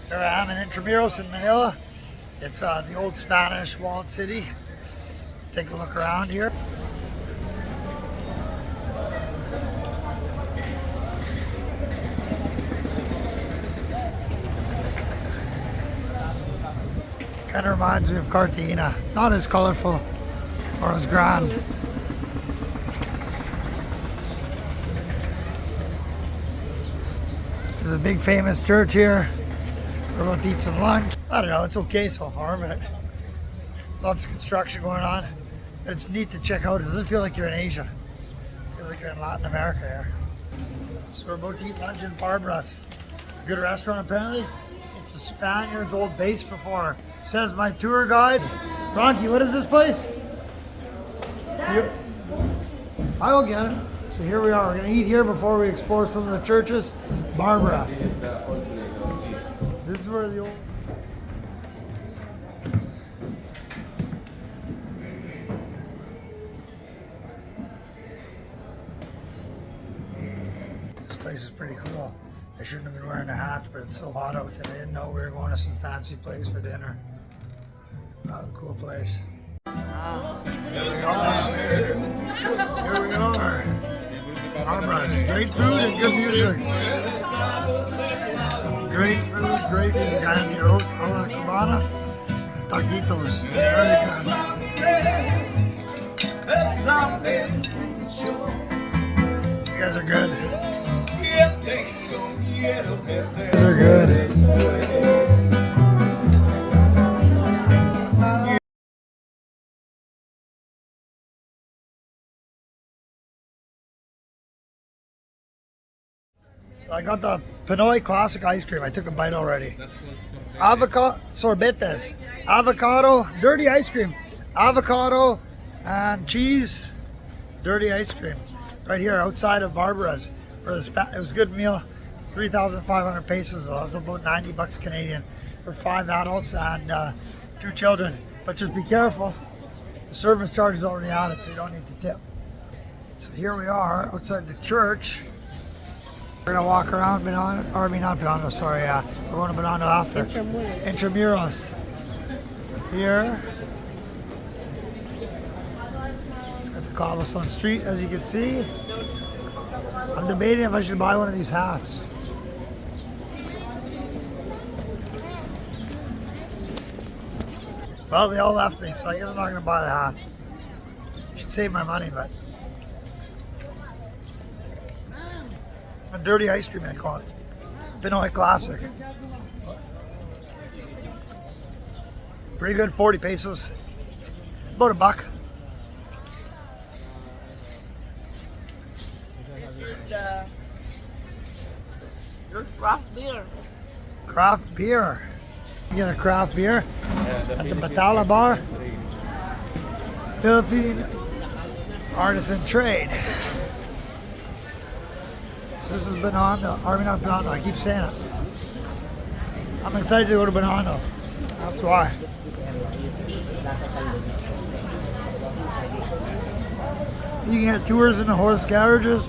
Here I am in Intramuros in Manila. It's the old Spanish walled city. Take a look around here. Kind of reminds me of Cartagena. Not as colorful or as grand. There's a big famous church here. We're about to eat some lunch. I don't know, it's okay so far, but lots of construction going on. But it's neat to check out. It doesn't feel like you're in Asia. It feels like you're in Latin America here. So we're about to eat lunch in Barbara's. Good restaurant apparently. It's the Spaniards' old base before. Says my tour guide. Ronky, what is this place? Here. I will get it. So here we are. We're going to eat here before we explore some of the churches. Barbara's. This is where the old... This place is pretty cool. I shouldn't have been wearing a hat, but it's so hot out and I didn't know we were going to some fancy place for dinner. Cool place. Here we are. Barbara's. Great food and good music. Great food, great music. I had the arroz a la cubana and taquitos. Very good. These guys are good. These are good. So I got the Pinoy classic ice cream. I took a bite already. Avocado sorbetes, avocado, dirty ice cream, avocado and cheese, dirty ice cream. Right here outside of Barbara's. It was a good meal. 3,500 pesos. That was about 90 bucks Canadian for 5 adults and 2 children. But just be careful. The service charge is already on it, so you don't need to tip. So here we are outside the church. We're gonna walk around Binondo, or I mean not Binondo, sorry, we're going to Binondo after. Intramuros. Here. It's got the cobblestone street, as you can see. I'm debating if I should buy one of these hats. Well, they all left me, so I guess I'm not gonna buy the hat. Should save my money, but. A dirty ice cream, I call it. Pinoy classic. Pretty good, 40 pesos. About a buck. This is the craft beer. Craft beer. You get a craft beer at the Batala Bar. Philippine artisan trade. This is Binondo, or not Binondo, I keep saying it. I'm excited to go to Binondo. That's why. You can get tours in the horse carriages.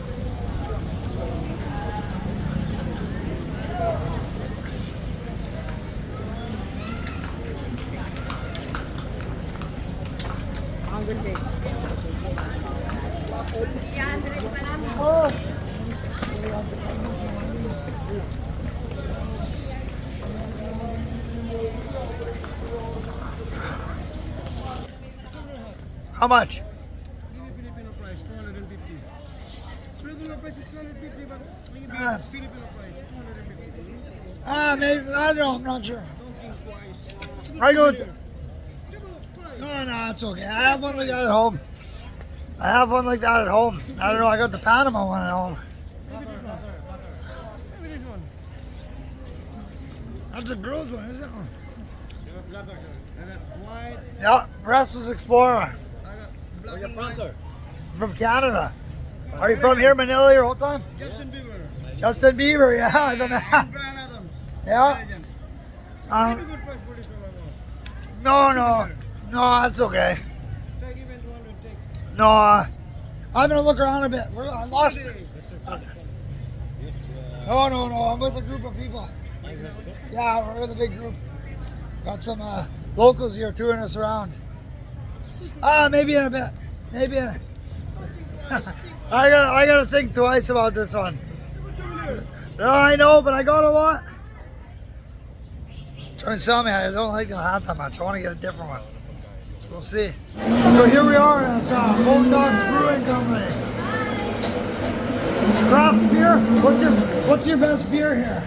Oh. How much? Filipino price, 250. Regular price is 250, but Filipino price, 250. Maybe, I don't know, I'm not sure. Don't think twice. I go with no, it's okay. I have one like that at home. I have one like that at home. I don't know, I got the Panama one at home. Maybe this one. That's a girl's one, isn't it? Black one. I got white. Yeah, Restless Explorer. I got black and white. From Canada. Are you from here, Manila, your whole time? Justin Bieber. Justin Bieber, yeah. I don't know. And Brian Adams. Yeah. Maybe good price for this one. No, that's okay. Take even 200, take. No, I'm gonna look around a bit. I lost. No, I'm with a group of people. Yeah, we're with a big group. Got some locals here touring us around. Maybe in a bit. Maybe in a... I gotta think twice about this one. No, I know, but I got a lot. Trying to sell me, I don't like to have that much. I want to get a different one. So we'll see. So here we are at Bone Dogs Brewing Company. Craft beer. What's your best beer here?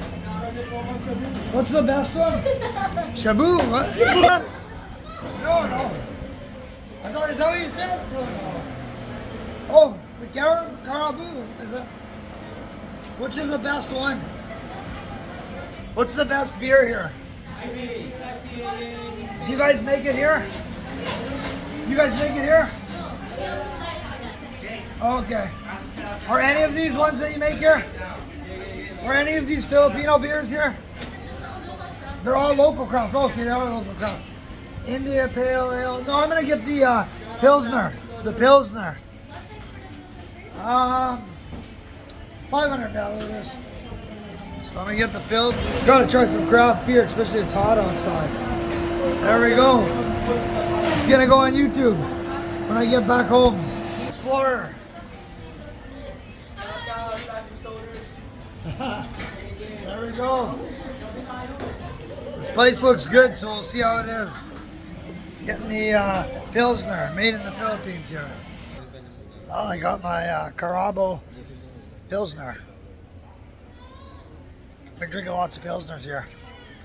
What's the best one? Shabu. What? No. I thought, is that what you said? No. Oh, the Caribou. Is that? Which is the best one? What's the best beer here? Do you guys make it here? You guys make it here? Okay. Are any of these ones that you make here? Are any of these Filipino beers here? They're all local craft. Okay, they are local craft. India Pale Ale. No, I'm gonna get the Pilsner. The Pilsner. 500 milliliters. So I'm gonna get the Pils. Gotta try some craft beer, especially it's hot outside. There we go. It's gonna go on YouTube when I get back home. Explorer. There we go. This place looks good, so we'll see how it is. Getting the Pilsner, made in the Philippines here. Oh, I got my Carabo Pilsner. Been drinking lots of Pilsners here.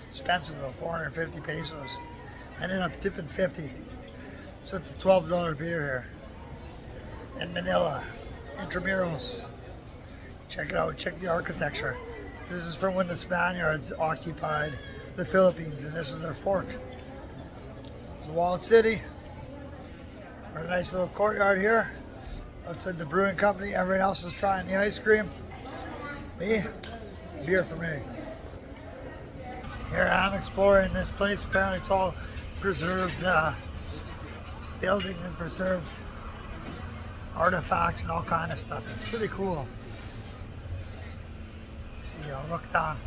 Expensive though, 450 pesos. I ended up tipping 50. So it's a $12 beer here. In Manila, Intramuros. Check it out, check the architecture. This is from when the Spaniards occupied the Philippines, and this was their fort. It's a walled city. We're in a nice little courtyard here. Outside the brewing company, everyone else is trying the ice cream. Me, beer for me. Here I'm exploring this place. Apparently it's all preserved buildings and preserved artifacts and all kind of stuff. It's pretty cool. Let's see, I'll look down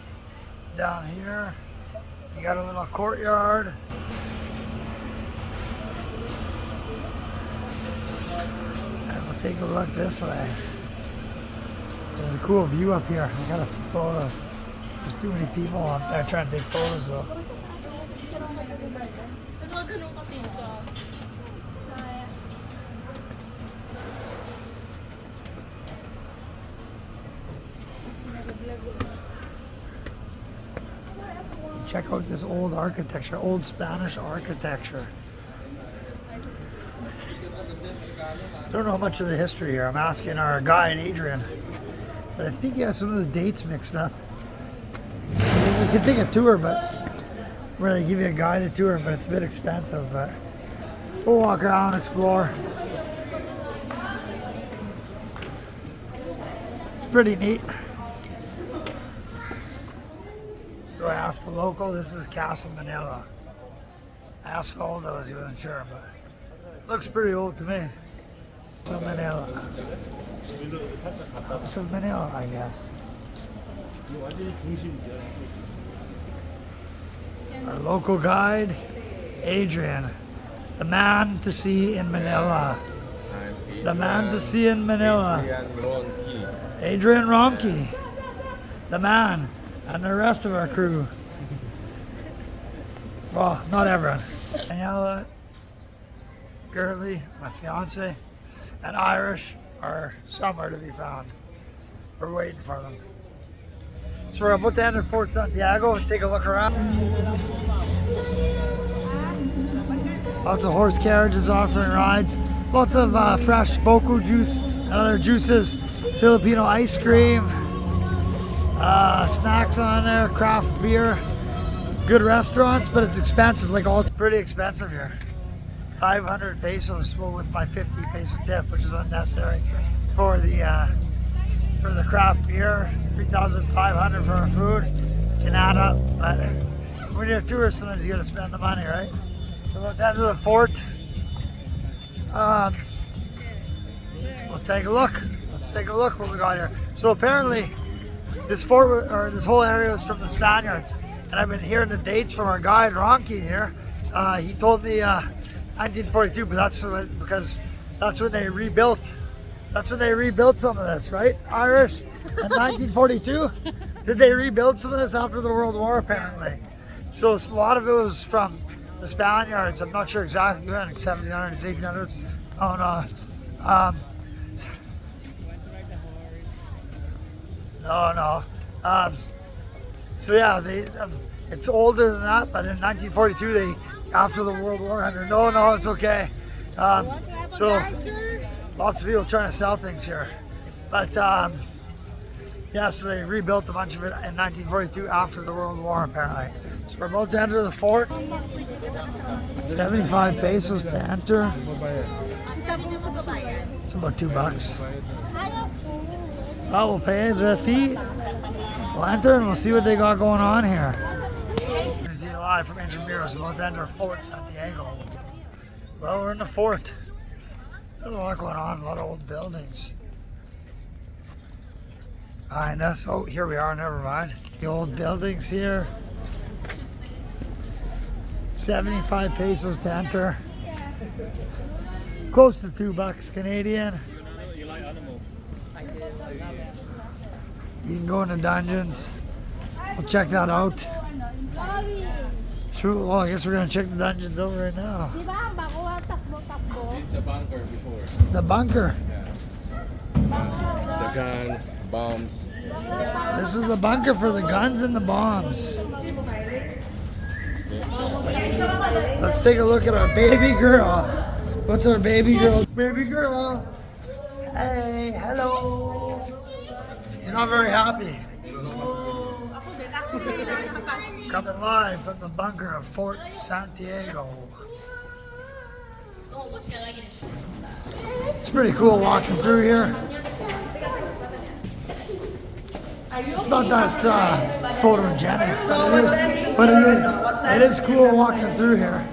here. You got a little courtyard. And we'll take a look this way. There's a cool view up here. I got a few photos. There's too many people up there trying to take photos though. So check out this old architecture, old Spanish architecture. Don't know much of the history here. I'm asking our guide Adrian, but I think he has some of the dates mixed up. You can take a tour, but where they give you a guided tour, but it's a bit expensive. But we'll walk around, explore. It's pretty neat. So I asked the local. This is Casa Manila. I asked how old I was. He wasn't sure, but it looks pretty old to me. Casa Manila. Casa Manila, I guess. Our local guide, Adrian, the man to see in Manila. The man to see in Manila. Adrian Romkey, the man, and the rest of our crew. Well, not everyone. Daniela, Gurley, my fiance, and Irish are somewhere to be found. We're waiting for them. So we're about to enter Fort Santiago and take a look around. Lots of horse carriages offering rides. Lots of fresh boku juice and other juices. Filipino ice cream. Snacks on there, craft beer. Good restaurants, but it's expensive. Like all pretty expensive here. 500 pesos, well, with my 50 peso tip, which is unnecessary for the craft beer. 3,500 for our food. Can add up, but when you're a tourist, sometimes you gotta spend the money, right? So we'll head to the fort. We'll take a look. Let's take a look what we got here. So apparently, this fort or this whole area was from the Spaniards, and I've been hearing the dates from our guide Ronky here. He told me 1942, but that's because that's when they rebuilt. That's when they rebuilt some of this, right? Irish in 1942. Did they rebuild some of this after the World War? Apparently. So a lot of it was from the Spaniards. I'm not sure exactly when, 1700s, 1800s. Oh no. No. So yeah, it's older than that, but in 1942, after the World War ended. No, it's okay. So lots of people trying to sell things here, but yeah, so they rebuilt a bunch of it in 1942 after the World War, apparently. So we're about to enter the fort. 75 pesos to enter. It's about $2. We'll pay the fee. We'll enter and we'll see what they got going on here. Live from Intramuros, about to enter Fort Santiago. Well, we're in the fort. There's a lot going on, a lot of old buildings behind us. Oh, here we are, never mind. The old buildings here. 75 pesos to enter. Close to $2 Canadian. You can go in the dungeons. We'll check that out. Sure, well, I guess we're gonna check the dungeons out right now. This is the bunker before. The bunker. The guns, bombs. This is the bunker for the guns and the bombs. Let's take a look at our baby girl. What's our baby girl? Baby girl. Hey, hello. She's not very happy. Coming live from the bunker of Fort Santiago. It's pretty cool walking through here. It's not that photogenic, but it is cool walking through here.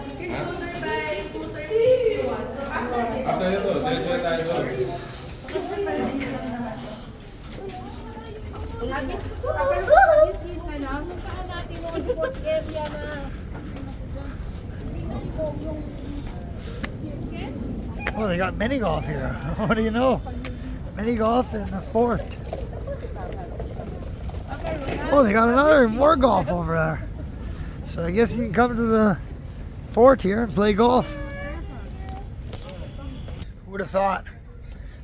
Oh, they got mini golf here. What do you know? Mini golf in the fort. Oh, they got more golf over there. So I guess you can come to the fort here and play golf. Who would have thought?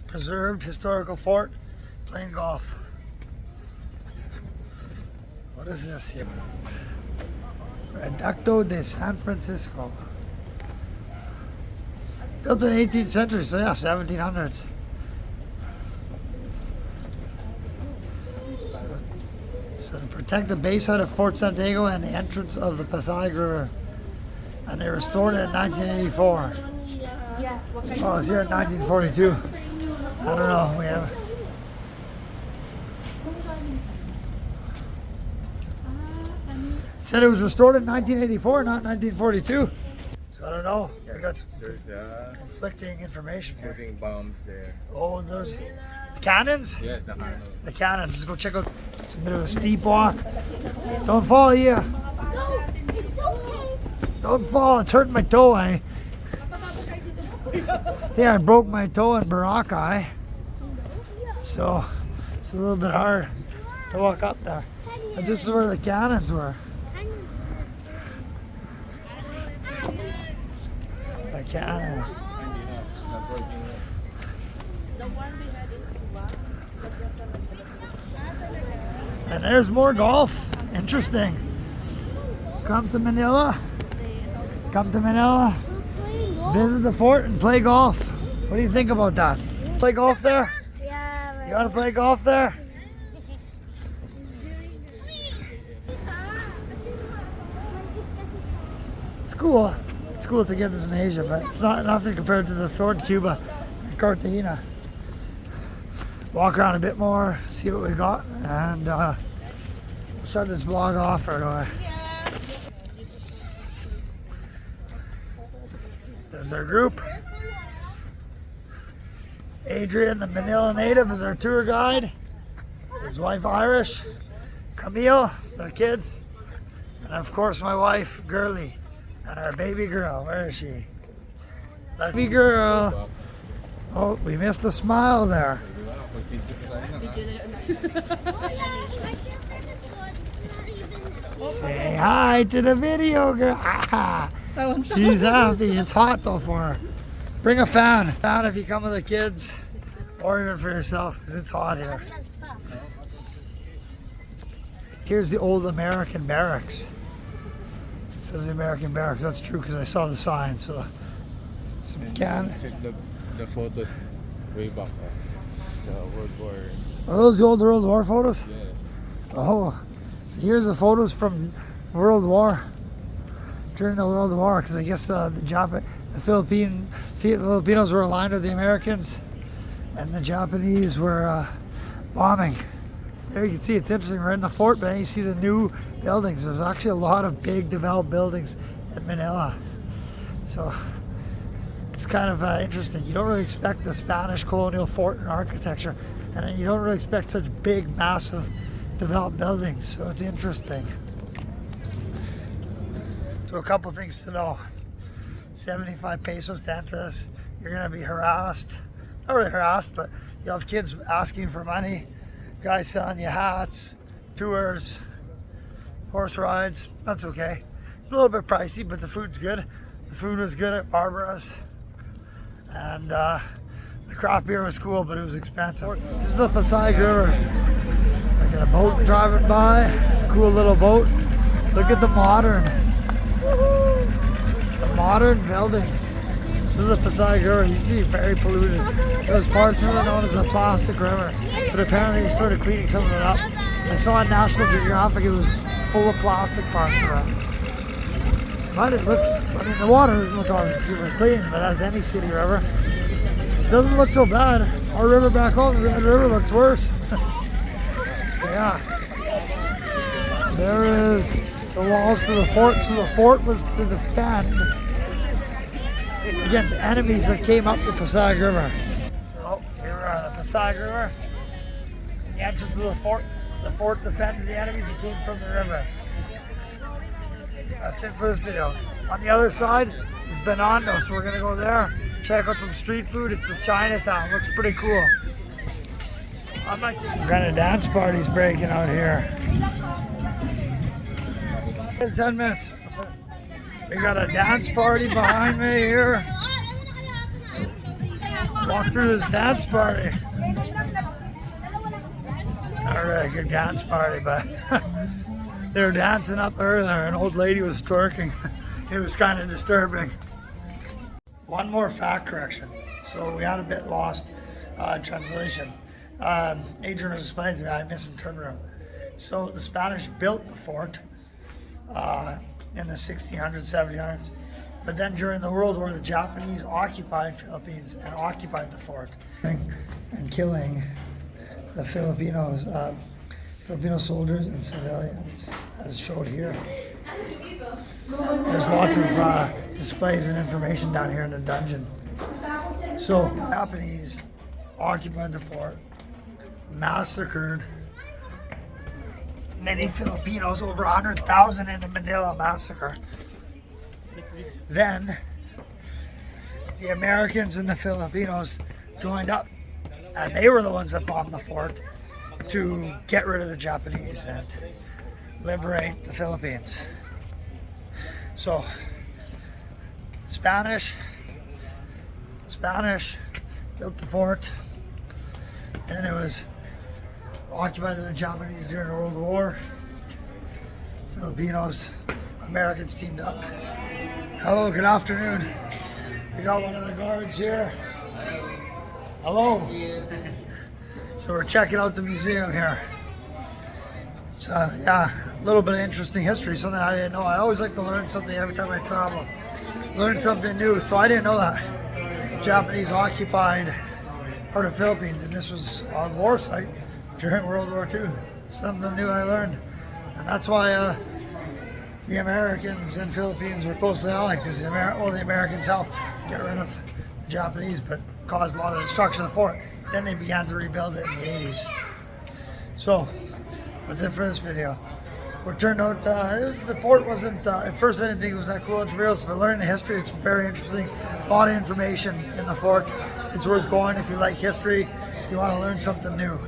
Preserved historical fort, playing golf. What is this here? Reducto de San Francisco. Built in the 18th century, so yeah, 1700s. So to protect the base side of Fort Santiago and the entrance of the Pasaig River. And they restored it in 1984. Oh, it's here in 1942. I don't know, we have... Said it was restored in 1984, not 1942. So I don't know. We got some conflicting information here. Putting bombs there. Oh, those cannons? Yes, the cannons. The cannons. Let's go check out. It's a bit of a steep walk. Don't fall, yeah. No, it's okay. Don't fall. It's hurting my toe, eh? I think I broke my toe in Boracay. So it's a little bit hard to walk up there. But this is where the cannons were. The cannons. And there's more golf. Interesting. Come to Manila. Come to Manila. Visit the fort and play golf. What do you think about that? Play golf there? Yeah. You want to play golf there? It's cool. It's cool to get this in Asia, but it's not nothing compared to the fort in Cuba and Cartagena. Walk around a bit more, see what we got, and shut this vlog off right away. There's our group. Adrian, the Manila native, is our tour guide. His wife Irish, Camille, their kids, and of course my wife Girly, and our baby girl. Where is she? Baby girl. Oh, we missed a smile there. Say hi to the video girl. She's happy. It's hot though for her. Bring a fan. Fan if you come with the kids, or even for yourself, because it's hot here. Here's the old American barracks. It says the American barracks. That's true because I saw the sign. So some can. Check the photos way back. The World War. Are those the old World War photos? Yes. Oh, so here's the photos from World War. During the World War, because I guess the Filipinos were aligned with the Americans, and the Japanese were bombing. There you can see it's interesting. We're in the fort, but then you see the new buildings. There's actually a lot of big developed buildings in Manila, so it's kind of interesting. You don't really expect the Spanish colonial fort and architecture, and you don't really expect such big, massive, developed buildings. So it's interesting. So a couple things to know. 75 pesos to enter this. You're gonna be harassed. Not really harassed, but you'll have kids asking for money, guys selling you hats, tours, horse rides. That's okay. It's a little bit pricey, but the food's good. The food was good at Barbara's. And the craft beer was cool, but it was expensive. This is the Pasaig River. Like a boat driving by, cool little boat. Look at the modern buildings. This is the Pasaig River. It used to be very polluted. There's parts of it known as the plastic river, but apparently they started cleaning some of it up. I saw on National Geographic it was full of plastic parts of it. But it looks, I mean, the water doesn't look obviously super clean, but as any city river, it doesn't look so bad. Our river back home, the Red River, looks worse. So yeah, there is the walls to the fort. So the fort was to defend against enemies that came up the Pasaig River. So here we are, the Pasaig River. And the entrance of the fort defended the enemies that came from the river. That's it for this video. On the other side is Binondo, so we're gonna go there, check out some street food. It's a Chinatown, looks pretty cool. Some kind of dance parties breaking out here. It's 10 minutes. We got a dance party behind me here. Walk through this dance party. Not really a good dance party, but they were dancing up there. An old lady was twerking. It was kind of disturbing. One more fact correction. So we had a bit lost translation. Adrian was explaining to me, I misinterpreted him. So the Spanish built the fort in the 1600s, 1700s. But then during the World War, the Japanese occupied Philippines and occupied the fort and killing the Filipino soldiers and civilians, as showed here. There's lots of displays and information down here in the dungeon. So, Japanese occupied the fort, massacred many Filipinos, over 100,000 in the Manila massacre. Then, the Americans and the Filipinos joined up, and they were the ones that bombed the fort to get rid of the Japanese and liberate the Philippines. So, Spanish built the fort, and it was occupied by the Japanese during the World War. Filipinos, Americans teamed up. Hello, good afternoon. We got one of the guards here. Hello. So we're checking out the museum here. It's yeah, a little bit of interesting history, something I didn't know. I always like to learn something every time I travel. Learn something new, so I didn't know that. Japanese occupied part of the Philippines, and this was a war site during World War II. Something new I learned. And that's why the Americans and Philippines were closely allied, because the Americans helped get rid of the Japanese, but caused a lot of destruction of the fort. Then they began to rebuild it in the 80s. So that's it for this video. What turned out, the fort wasn't, at first I didn't think it was that cool. It's real, but learning the history, it's very interesting. A lot of information in the fort. It's worth going if you like history, if you want to learn something new.